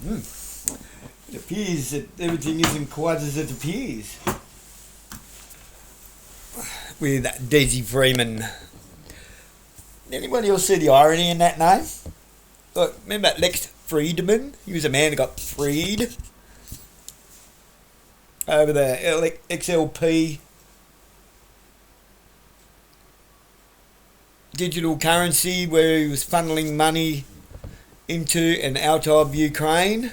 It appears that everything isn't quite as it appears. With Dezie Freeman. Anybody else see the irony in that name? Look, remember Lex Friedman? He was a man that got freed over the XLP digital currency where he was funneling money into and out of Ukraine,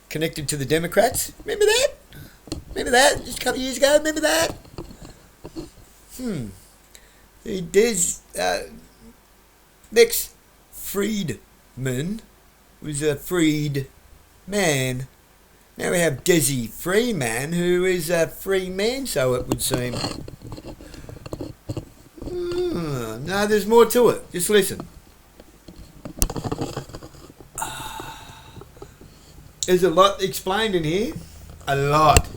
connected to the Democrats. Remember that? Remember that? Just a couple of years ago, remember that? Lex Friedman was a freed man. Now we have Dezie Freeman, who is a free man, so it would seem. No, there's more to it. Just listen. There's a lot explained in here. A lot.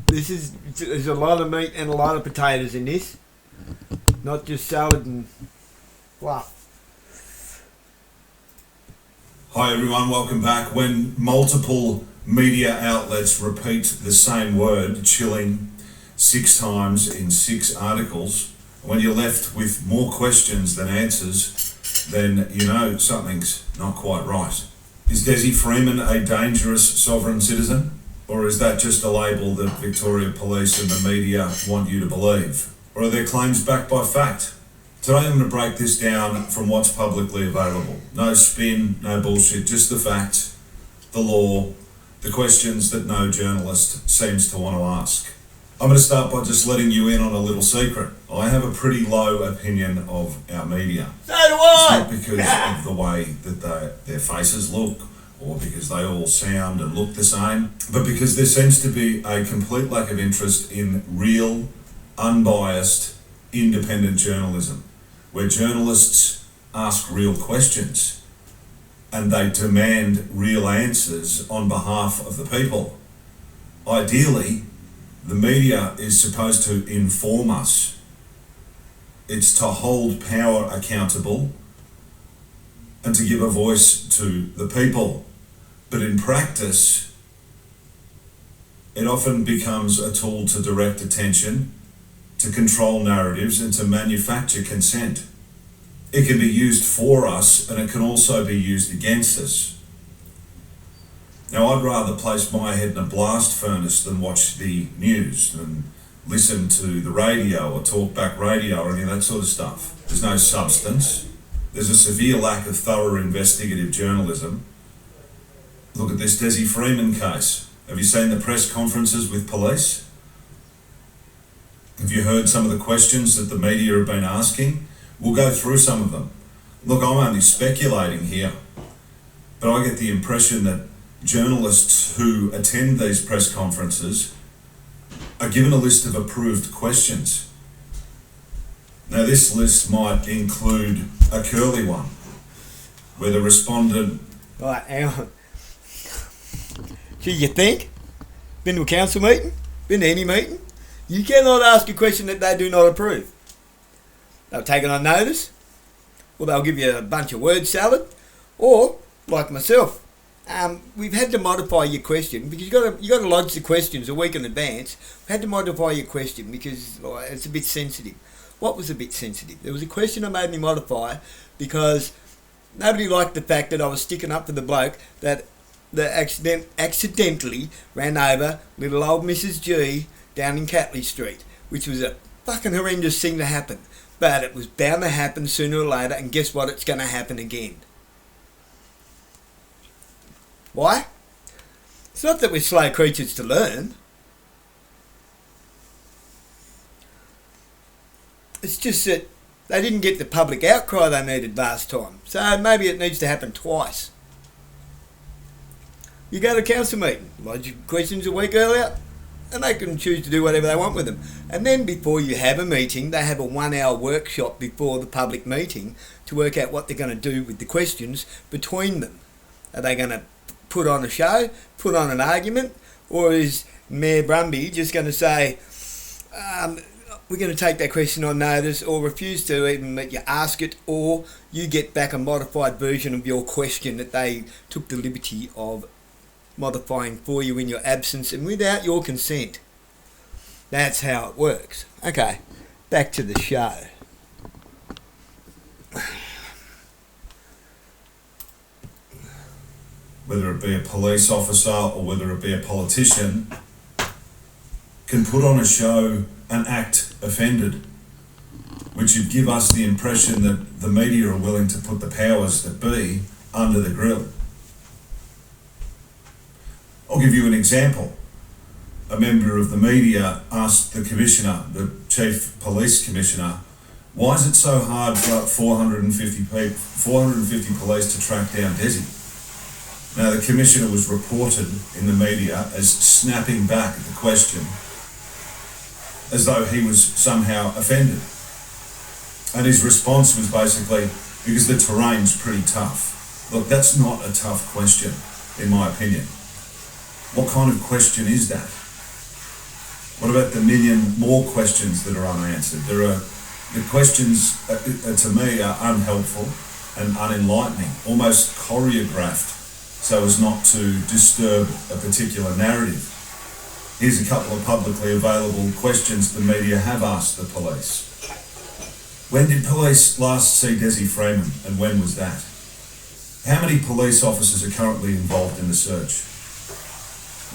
There's a lot of meat and a lot of potatoes in this. Not just salad and fluff. Hi everyone, welcome back. When multiple media outlets repeat the same word, chilling, 6 times in 6 articles, when you're left with more questions than answers, then you know something's not quite right. Is Dezie Freeman a dangerous sovereign citizen? Or is that just a label that Victoria Police and the media want you to believe? Or are their claims backed by fact? Today I'm going to break this down from what's publicly available. No spin, no bullshit, just the fact, the law, the questions that no journalist seems to want to ask. I'm going to start by just letting you in on a little secret. I have a pretty low opinion of our media. So do I! It's not because of the way that their faces look, or because they all sound and look the same, but because there seems to be a complete lack of interest in real, unbiased, independent journalism, where journalists ask real questions and they demand real answers on behalf of the people. Ideally, the media is supposed to inform us. It's to hold power accountable and to give a voice to the people. But in practice, it often becomes a tool to direct attention, to control narratives, and to manufacture consent. It can be used for us, and it can also be used against us. Now, I'd rather place my head in a blast furnace than watch the news and listen to the radio or talkback radio or any of that sort of stuff. There's no substance. There's a severe lack of thorough investigative journalism. Look at this Dezie Freeman case. Have you seen the press conferences with police? Have you heard some of the questions that the media have been asking? We'll go through some of them. Look, I'm only speculating here, but I get the impression that journalists who attend these press conferences are given a list of approved questions. Now, this list might include a curly one, where the respondent... Right, hang on. So you think? Been to a council meeting? Been to any meeting? You cannot ask a question that they do not approve. They'll take it on notice, or they'll give you a bunch of word salad, or, like myself, we've had to modify your question because you got to lodge the questions a week in advance. We've had to modify your question because it's a bit sensitive. What was a bit sensitive? There was a question I made me modify because nobody liked the fact that I was sticking up for the bloke that accidentally ran over little old Mrs. G down in Catley Street, which was a fucking horrendous thing to happen. But it was bound to happen sooner or later, and guess what? It's going to happen again. Why? It's not that we're slow creatures to learn. It's just that they didn't get the public outcry they needed last time. So maybe it needs to happen twice. You go to a council meeting, lodge your questions a week earlier, and they can choose to do whatever they want with them. And then before you have a meeting, they have a 1-hour workshop before the public meeting to work out what they're going to do with the questions between them. Are they going to put on a show, put on an argument, or is Mayor Brumby just going to say, we're going to take that question on notice, or refuse to even let you ask it, or you get back a modified version of your question that they took the liberty of modifying for you in your absence and without your consent. That's how it works. Okay, back to the show. Whether it be a police officer or whether it be a politician, can put on a show and act offended, which would give us the impression that the media are willing to put the powers that be under the grill. I'll give you an example. A member of the media asked the commissioner, the chief police commissioner, why is it so hard for 450 police to track down Dezi? Now, the commissioner was reported in the media as snapping back at the question as though he was somehow offended. And his response was basically, because the terrain's pretty tough. Look, that's not a tough question, in my opinion. What kind of question is that? What about the million more questions that are unanswered? The questions, to me, are unhelpful and unenlightening, almost choreographed so as not to disturb a particular narrative. Here's a couple of publicly available questions the media have asked the police. When did police last see Dezie Freeman, and when was that? How many police officers are currently involved in the search?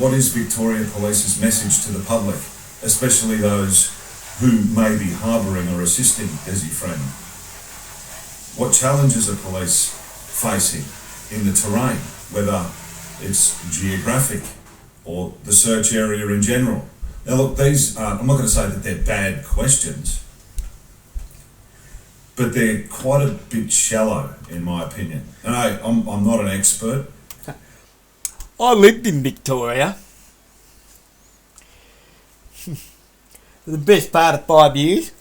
What is Victoria Police's message to the public, especially those who may be harbouring or assisting Dezie Freeman? What challenges are police facing in the terrain, whether it's geographic or the search area in general? Now look, these are, I'm not going to say that they're bad questions, but they're quite a bit shallow in my opinion. And I'm not an expert. I lived in Victoria for the best part of 5 years,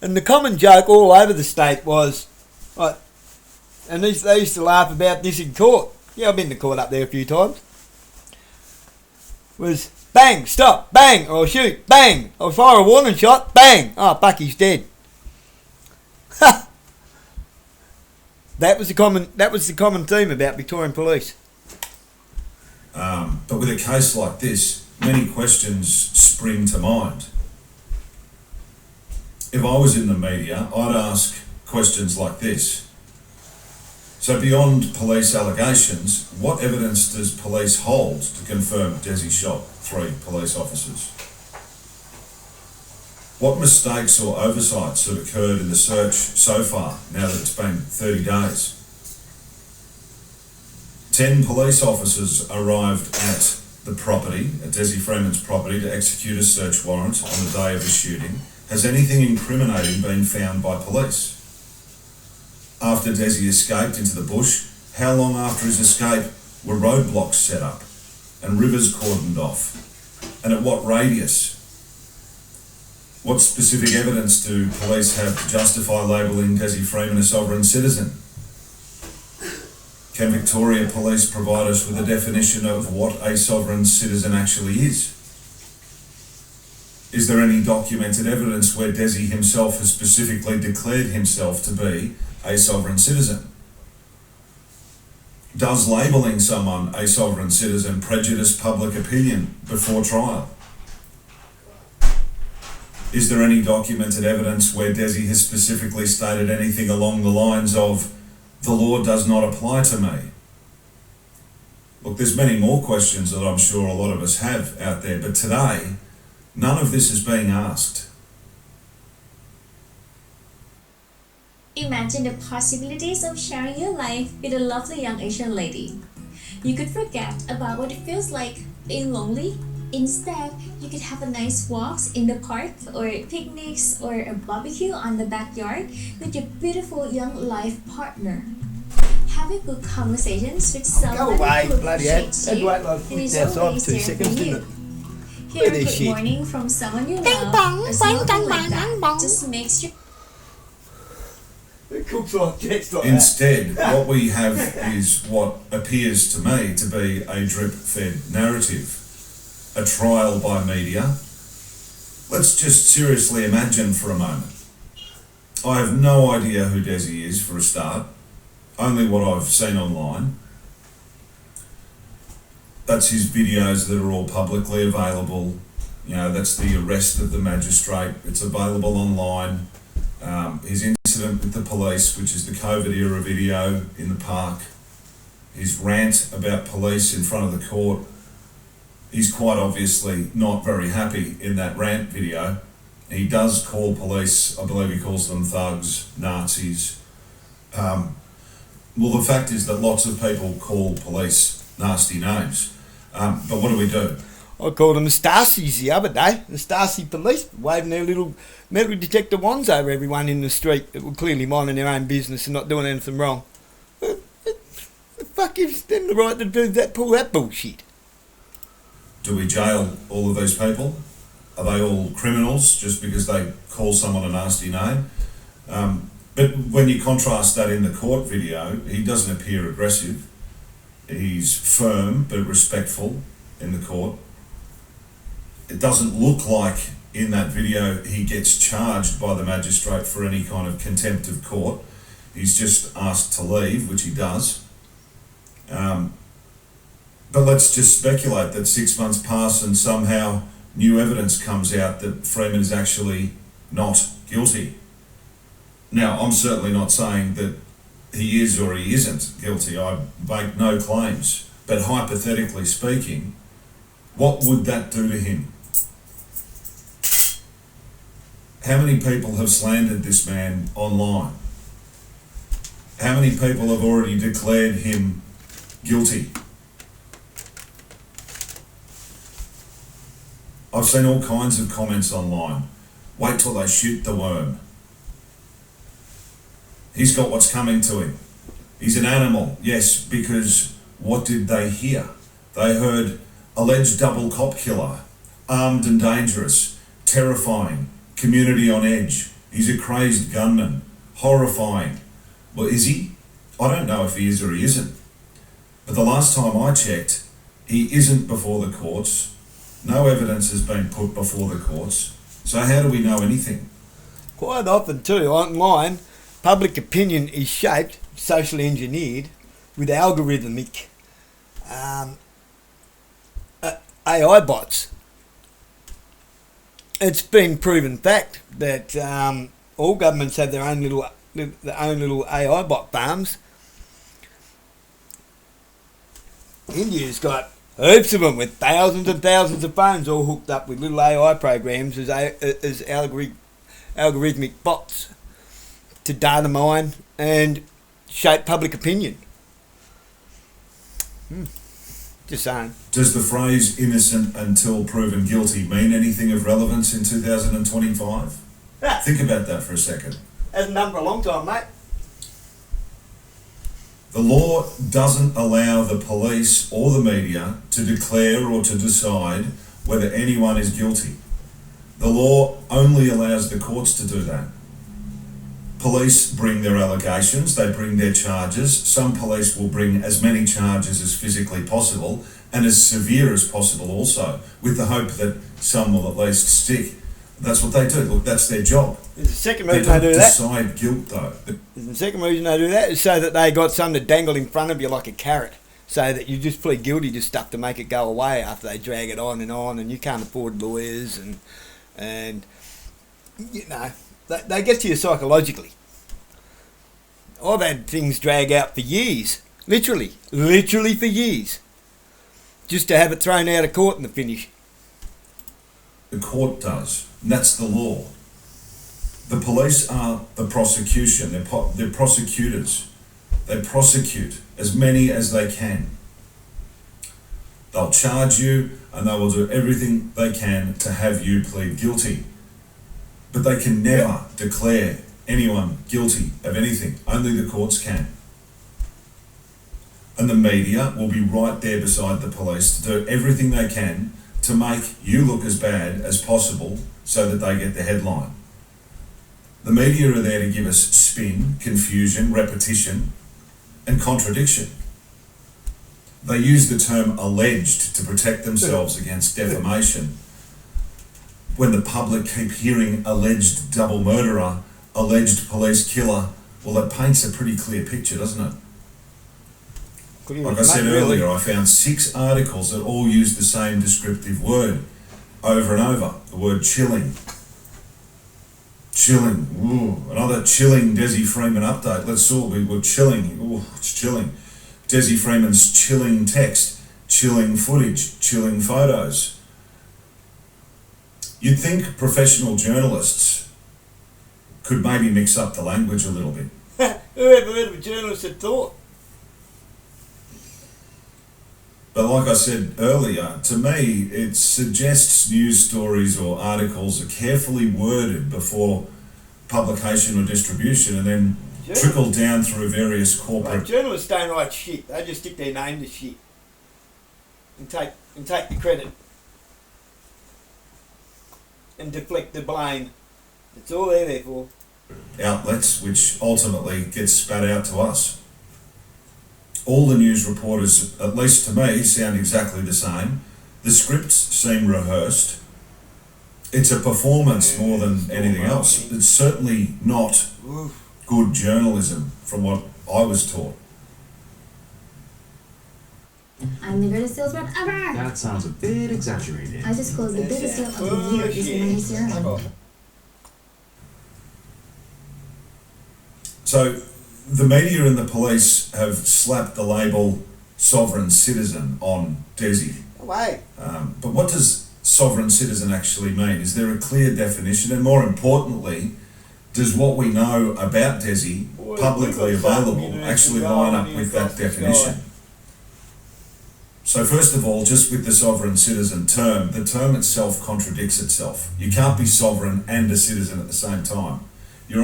and the common joke all over the state was, and they used to laugh about this in court. Yeah, I've been to court up there a few times. Was bang, stop, bang, or shoot, bang, or fire a warning shot, bang. Oh, Bucky's dead. That was the common theme about Victorian police. But with a case like this, many questions spring to mind. If I was in the media, I'd ask questions like this. So beyond police allegations, what evidence does police hold to confirm Dezi shot 3 police officers? What mistakes or oversights have occurred in the search so far, now that it's been 30 days? 10 police officers arrived at the property, at Dezie Freeman's property, to execute a search warrant on the day of the shooting. Has anything incriminating been found by police? After Dezi escaped into the bush, how long after his escape were roadblocks set up and rivers cordoned off? And at what radius? What specific evidence do police have to justify labelling Dezie Freeman a sovereign citizen? Can Victoria Police provide us with a definition of what a sovereign citizen actually is? Is there any documented evidence where Dezi himself has specifically declared himself to be a sovereign citizen? Does labelling someone a sovereign citizen prejudice public opinion before trial? Is there any documented evidence where Dezi has specifically stated anything along the lines of, the law does not apply to me? Look, there's many more questions that I'm sure a lot of us have out there, but today, none of this is being asked. Imagine the possibilities of sharing your life with a lovely young Asian lady. You could forget about what it feels like being lonely. Instead, you could have a nice walks in the park, or picnics, or a barbecue on the backyard with your beautiful young life partner. Having good conversations with someone who appreciates you and is always there for you. Hear a good morning from someone you love, or something like that, just makes you... Instead, what we have is what appears to me to be a drip-fed narrative. A trial by media, Let's just seriously imagine for a moment. I have no idea who Dezi is for a start, only what I've seen online. That's his videos that are all publicly available. You know, that's the arrest of the magistrate. It's available online. His incident with the police, which is the COVID era video in the park. His rant about police in front of the court. He's quite obviously not very happy in that rant video. He does call police, I believe he calls them thugs, Nazis. Well, the fact is that lots of people call police nasty names. But what do? I called them the Stasis the other day. The Stasi police waving their little metal detector wands over everyone in the street that were clearly minding their own business and not doing anything wrong. The fuck gives them the right to do that, pull that bullshit? Do we jail all of these people? Are they all criminals just because they call someone a nasty name? But when you contrast that in the court video, he doesn't appear aggressive. He's firm but respectful in the court. It doesn't look like in that video he gets charged by the magistrate for any kind of contempt of court. He's just asked to leave, which he does. But let's just speculate that 6 months pass and somehow new evidence comes out that Freeman is actually not guilty. Now, I'm certainly not saying that he is or he isn't guilty. I make no claims. But hypothetically speaking, what would that do to him? How many people have slandered this man online? How many people have already declared him guilty? I've seen all kinds of comments online. Wait till they shoot the worm. He's got what's coming to him. He's an animal, yes, because what did they hear? They heard alleged double cop killer, armed and dangerous, terrifying, community on edge. He's a crazed gunman, horrifying. Well, is he? I don't know if he is or he isn't. But the last time I checked, he isn't before the courts. No evidence has been put before the courts. So how do we know anything? Quite often too, online, public opinion is shaped, socially engineered, with algorithmic AI bots. It's been proven fact that all governments have their own little AI bot farms. India's got heaps of them with thousands and thousands of phones all hooked up with little AI programs as algorithmic bots to data mine and shape public opinion. Just saying. Does the phrase innocent until proven guilty mean anything of relevance in 2025? Yeah. Think about that for a second. Hasn't done for a long time, mate. The law doesn't allow the police or the media to declare or to decide whether anyone is guilty. The law only allows the courts to do that. Police bring their allegations, they bring their charges. Some police will bring as many charges as physically possible and as severe as possible also, with the hope that some will at least stick. That's what they do. Look, that's their job. The second They reason don't they do that. decide guilt though. The second reason they do that is so that they got something to dangle in front of you like a carrot, so that you just plead guilty to stuff to make it go away after they drag it on, and you can't afford lawyers and you know they get to you psychologically. I've had things drag out for years, literally for years, just to have it thrown out of court in the finish. The court does, and that's the law. The police are the prosecution. They're prosecutors. They prosecute as many as they can. They'll charge you and they will do everything they can to have you plead guilty. But they can never declare anyone guilty of anything. Only the courts can. And the media will be right there beside the police to do everything they can to make you look as bad as possible so that they get the headline. The media are there to give us spin, confusion, repetition, and contradiction. They use the term alleged to protect themselves against defamation. when the public keep hearing alleged double murderer, alleged police killer, well, that paints a pretty clear picture, doesn't it? Like I said earlier, I found 6 articles that all use the same descriptive word over and over. The word chilling. Chilling. Ooh, another chilling Dezie Freeman update. Let's saw we were chilling. Ooh, it's chilling. Dezie Freeman's chilling text, chilling footage, chilling photos. You'd think professional journalists could maybe mix up the language a little bit. Who ever heard of a journalist that thought? But like I said earlier, to me, it suggests news stories or articles are carefully worded before publication or distribution and then trickle down through various corporate... Like, journalists don't write shit, they just stick their name to shit and take the credit and deflect the blame. That's all they're there for. Outlets, which ultimately gets spat out to us. All the news reporters, at least to me, sound exactly the same. The scripts seem rehearsed. It's a performance more than anything else. It's certainly not good journalism from what I was taught. I'm the greatest salesman ever! That sounds a bit exaggerated. I just closed the biggest sale of the year using my Dezi Run. So, the media and the police have slapped the label sovereign citizen on Dezi. No way. But what does sovereign citizen actually mean? Is there a clear definition? And more importantly, does what we know about Dezi, publicly available, actually line up with that definition? So first of all, just with the sovereign citizen term, the term itself contradicts itself. You can't be sovereign and a citizen at the same time. You're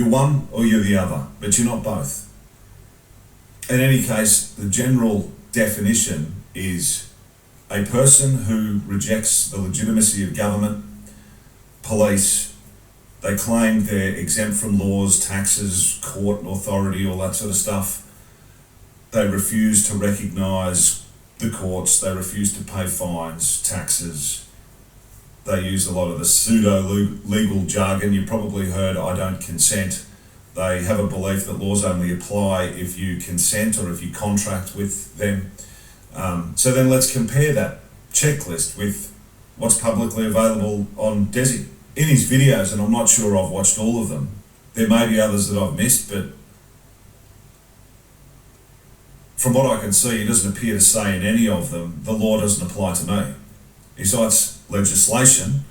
one or you're the other, but you're not both. In any case, the general definition is a person who rejects the legitimacy of government, police. They claim they're exempt from laws, taxes, court authority, all that sort of stuff. They refuse to recognise the courts, they refuse to pay fines, taxes. They use a lot of the pseudo-legal jargon. You probably heard, I don't consent. They have a belief that laws only apply if you consent or if you contract with them. So then let's compare that checklist with what's publicly available on Dezi. In his videos, and I'm not sure I've watched all of them, there may be others that I've missed, but from what I can see, he doesn't appear to say in any of them, the law doesn't apply to me. He cites legislation.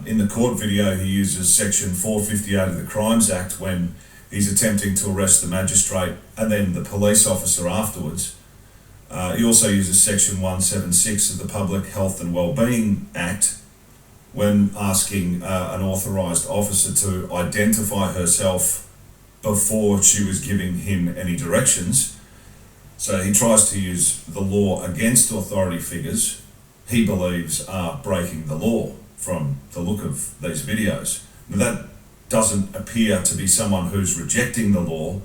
In the court video, he uses section 458 of the Crimes Act when he's attempting to arrest the magistrate and then the police officer afterwards. He also uses section 176 of the Public Health and Wellbeing Act when asking an authorised officer to identify herself before she was giving him any directions. So he tries to use the law against authority figures he believes are breaking the law from the look of these videos. Now that doesn't appear to be someone who's rejecting the law.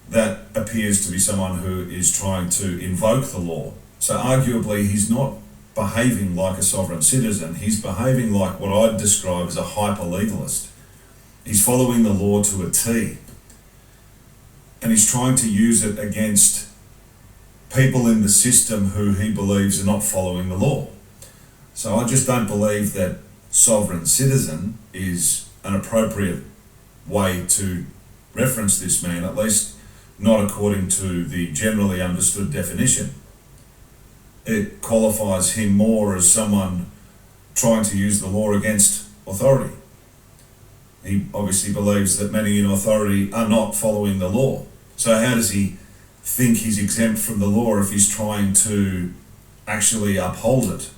That appears to be someone who is trying to invoke the law. So arguably he's not behaving like a sovereign citizen, he's behaving like what I'd describe as a hyper-legalist. He's following the law to a T. And he's trying to use it against people in the system who he believes are not following the law. So I just don't believe that sovereign citizen is an appropriate way to reference this man, at least not according to the generally understood definition. It qualifies him more as someone trying to use the law against authority. He obviously believes that many in authority are not following the law. So how does he think he's exempt from the law if he's trying to actually uphold it?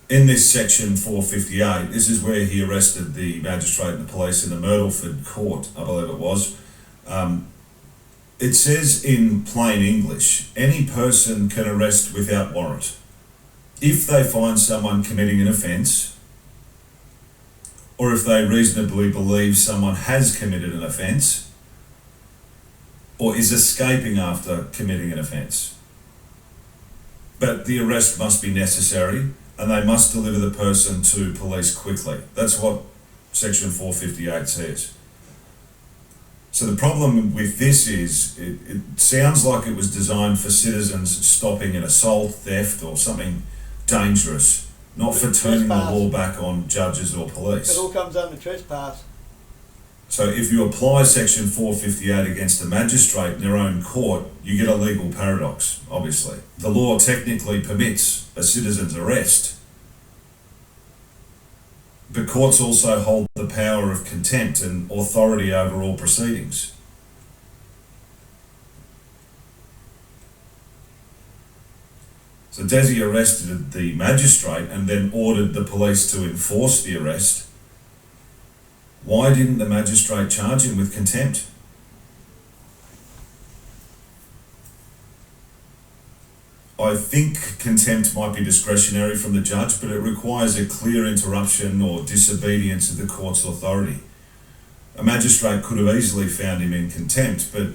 In this section 458, this is where he arrested the magistrate and the police in the Myrtleford court, I believe it was. It says in plain English, any person can arrest without warrant if they find someone committing an offence, or if they reasonably believe someone has committed an offence, or is escaping after committing an offence. But the arrest must be necessary and they must deliver the person to police quickly. That's what Section 458 says. So the problem with this is it sounds like it was designed for citizens stopping an assault, theft or something dangerous, not for turning the law back on judges or police. It all comes under trespass. So if you apply Section 458 against a magistrate in their own court, you get a legal paradox, obviously. The law technically permits a citizen's arrest, but courts also hold the power of contempt and authority over all proceedings. So Dezi arrested the magistrate and then ordered the police to enforce the arrest. Why didn't the magistrate charge him with contempt? I think contempt might be discretionary from the judge, but it requires a clear interruption or disobedience of the court's authority. A magistrate could have easily found him in contempt, but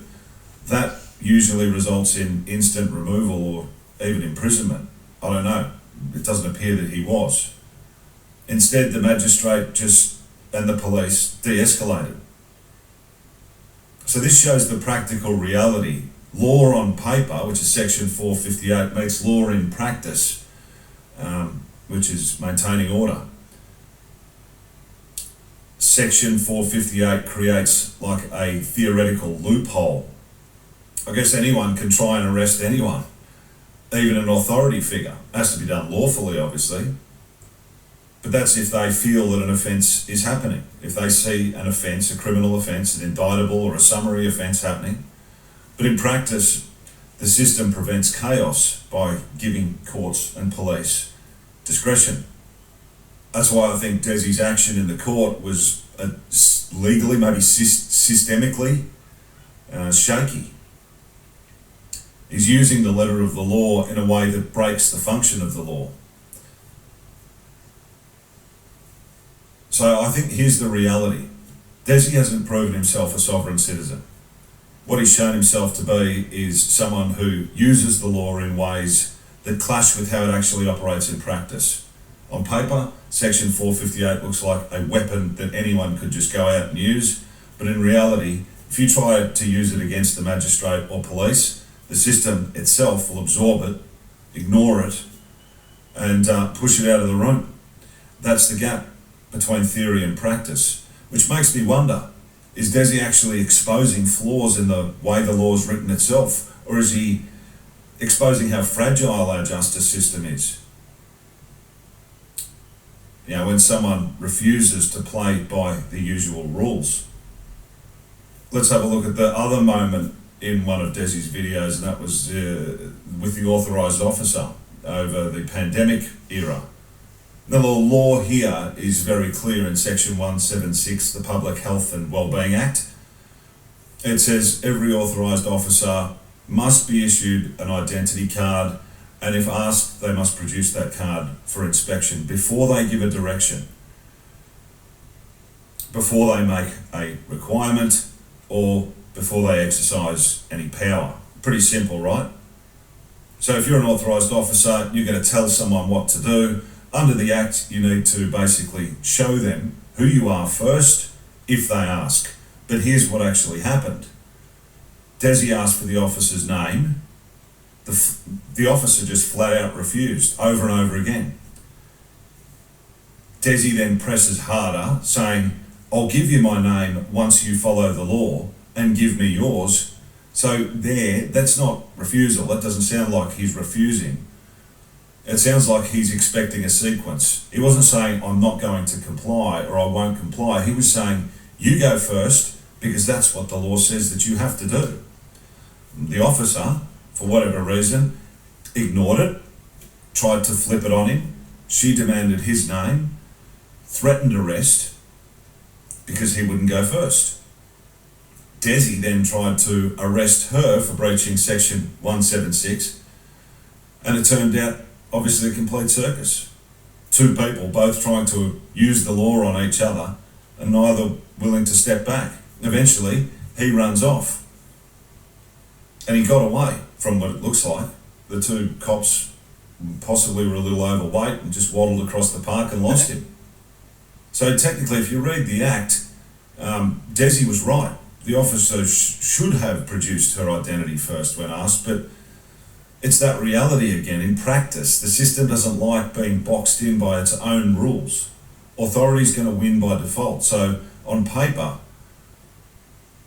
that usually results in instant removal or even imprisonment. I don't know. It doesn't appear that he was. Instead, the magistrate and the police de-escalated. So this shows the practical reality. Law on paper, which is Section 458, makes law in practice, which is maintaining order. Section 458 creates like a theoretical loophole. I guess anyone can try and arrest anyone, even an authority figure. It has to be done lawfully, obviously. But that's if they feel that an offence is happening. If they see an offence, a criminal offence, an indictable or a summary offence happening. But in practice, the system prevents chaos by giving courts and police discretion. That's why I think Dezi's action in the court was legally, maybe systemically, shaky. He's using the letter of the law in a way that breaks the function of the law. So I think here's the reality. Dezi hasn't proven himself a sovereign citizen. What he's shown himself to be is someone who uses the law in ways that clash with how it actually operates in practice. On paper, Section 458 looks like a weapon that anyone could just go out and use, but in reality, if you try to use it against the magistrate or police, the system itself will absorb it, ignore it, and push it out of the room. That's the gap between theory and practice, which makes me wonder, is Dezi actually exposing flaws in the way the law is written itself, or is he exposing how fragile our justice system is? You know, when someone refuses to play by the usual rules. Let's have a look at the other moment in one of Dezi's videos, and that was with the authorised officer over the pandemic era. The law here is very clear in Section 176, the Public Health and Wellbeing Act. It says every authorised officer must be issued an identity card, and if asked, they must produce that card for inspection before they give a direction, before they make a requirement, or before they exercise any power. Pretty simple, right? So if you're an authorised officer, you're going to tell someone what to do. Under the Act, you need to basically show them who you are first, if they ask. But here's what actually happened. Dezi asked for the officer's name. The officer just flat out refused, over and over again. Dezi then presses harder, saying, I'll give you my name once you follow the law, and give me yours. So that's not refusal. That doesn't sound like he's refusing. It sounds like he's expecting a sequence. He wasn't saying, I'm not going to comply or I won't comply. He was saying, you go first because that's what the law says that you have to do. The officer, for whatever reason, ignored it, tried to flip it on him. She demanded his name, threatened arrest because he wouldn't go first. Dezi then tried to arrest her for breaching Section 176, and it turned out obviously a complete circus. Two people both trying to use the law on each other and neither willing to step back. Eventually, he runs off. And he got away from what it looks like. The two cops possibly were a little overweight and just waddled across the park and lost him. So technically, if you read the act, Dezi was right. The officer should have produced her identity first when asked, but it's that reality again. In practice, the system doesn't like being boxed in by its own rules. Authority's going to win by default. So on paper,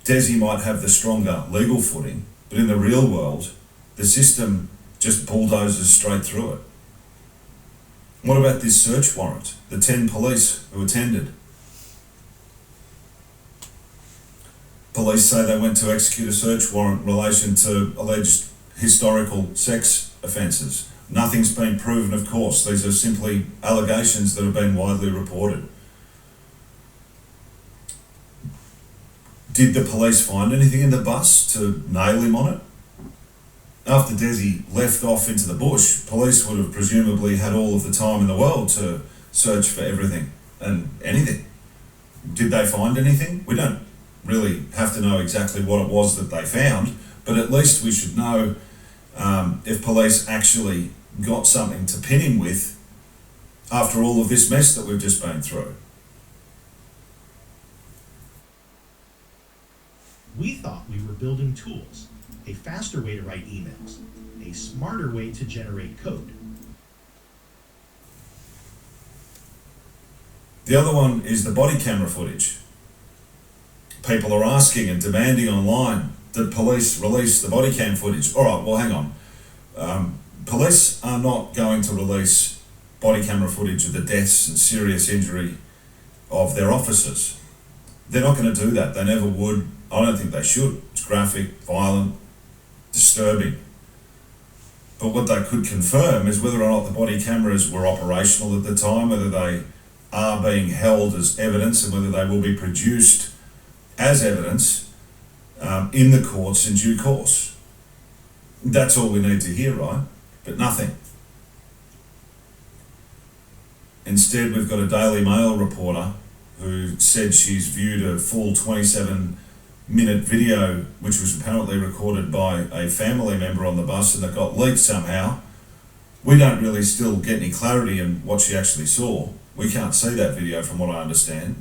Dezi might have the stronger legal footing, but in the real world, the system just bulldozes straight through it. What about this search warrant? The 10 police who attended. Police say they went to execute a search warrant in relation to alleged historical sex offences. Nothing's been proven, of course. These are simply allegations that have been widely reported. Did the police find anything in the bus to nail him on it? After Dezi left off into the bush, police would have presumably had all of the time in the world to search for everything and anything. Did they find anything? We don't really have to know exactly what it was that they found, but at least we should know if police actually got something to pin him with after all of this mess that we've just been through. We thought we were building tools, a faster way to write emails, a smarter way to generate code. The other one is the body camera footage. People are asking and demanding online that police release the body cam footage. All right, well, hang on. Police are not going to release body camera footage of the deaths and serious injury of their officers. They're not going to do that. They never would. I don't think they should. It's graphic, violent, disturbing. But what they could confirm is whether or not the body cameras were operational at the time, whether they are being held as evidence, and whether they will be produced as evidence in the courts in due course. That's all we need to hear, right? But nothing. Instead, we've got a Daily Mail reporter who said she's viewed a full 27-minute video, which was apparently recorded by a family member on the bus and that got leaked somehow. We don't really still get any clarity in what she actually saw. We can't see that video from what I understand.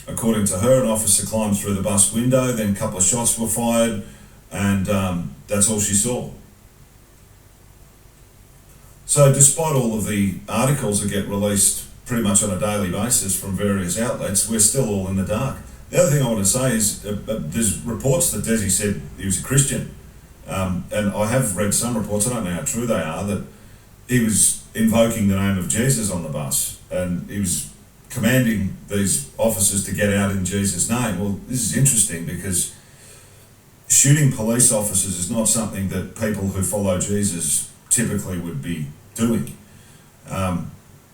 According to her, an officer climbed through the bus window, then a couple of shots were fired, and that's all she saw. So despite all of the articles that get released pretty much on a daily basis from various outlets, we're still all in the dark. The other thing I want to say is there's reports that Dezi said he was a Christian. And I have read some reports, I don't know how true they are, that he was invoking the name of Jesus on the bus, and he was commanding these officers to get out in Jesus' name. Well, this is interesting because shooting police officers is not something that people who follow Jesus typically would be doing.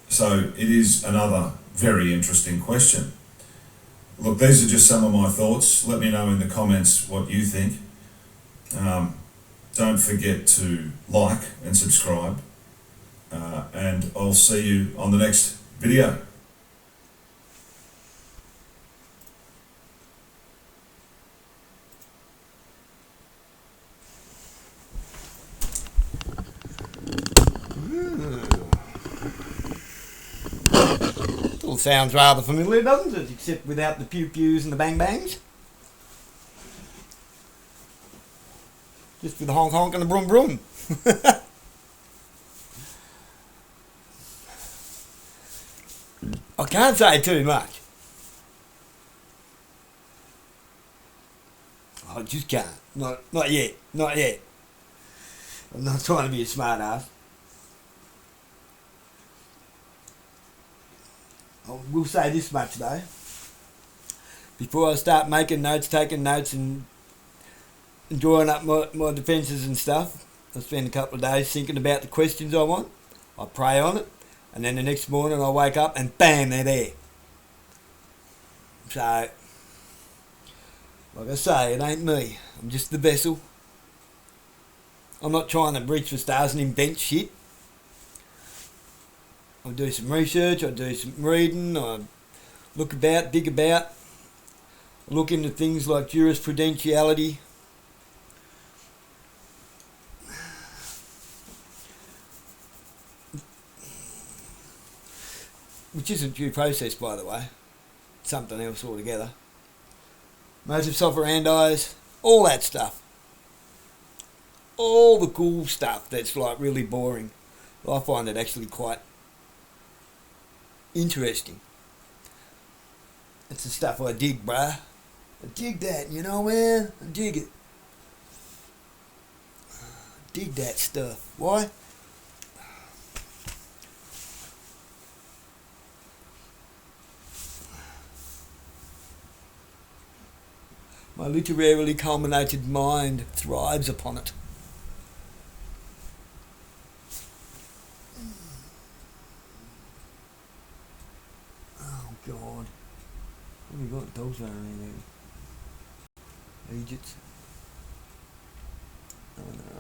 So it is another very interesting question. Look, these are just some of my thoughts. Let me know in the comments what you think. Don't forget to like and subscribe, and I'll see you on the next video. Still sounds rather familiar, doesn't it? Except without the pew-pews and the bang-bangs. Just with the honk-honk and the broom-broom. I can't say too much. I just can't. Not yet. Not yet. I'm not trying to be a smart ass. I will say this much though. Before I start making notes, taking notes and drawing up my defences and stuff, I spend a couple of days thinking about the questions I want. I pray on it, and then the next morning I wake up and bam, they're there. So, like I say, it ain't me. I'm just the vessel. I'm not trying to reach for stars and invent shit. I do some research, I do some reading, I look about, dig about, I look into things like jurisprudentiality. which isn't due process, by the way. Something else altogether. Motive operandis, all that stuff. All the cool stuff that's like really boring. I find it actually quite interesting. It's the stuff I dig, bruh. I dig that, you know, man? I dig it. Dig that stuff. Why? My literarily culminated mind thrives upon it. Oh God. What have we got? Dogs running around there. Egypt.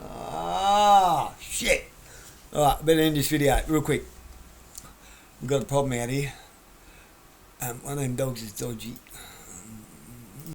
Ah, shit. Alright, better end this video real quick. We've got a problem out here. One of them dogs is dodgy.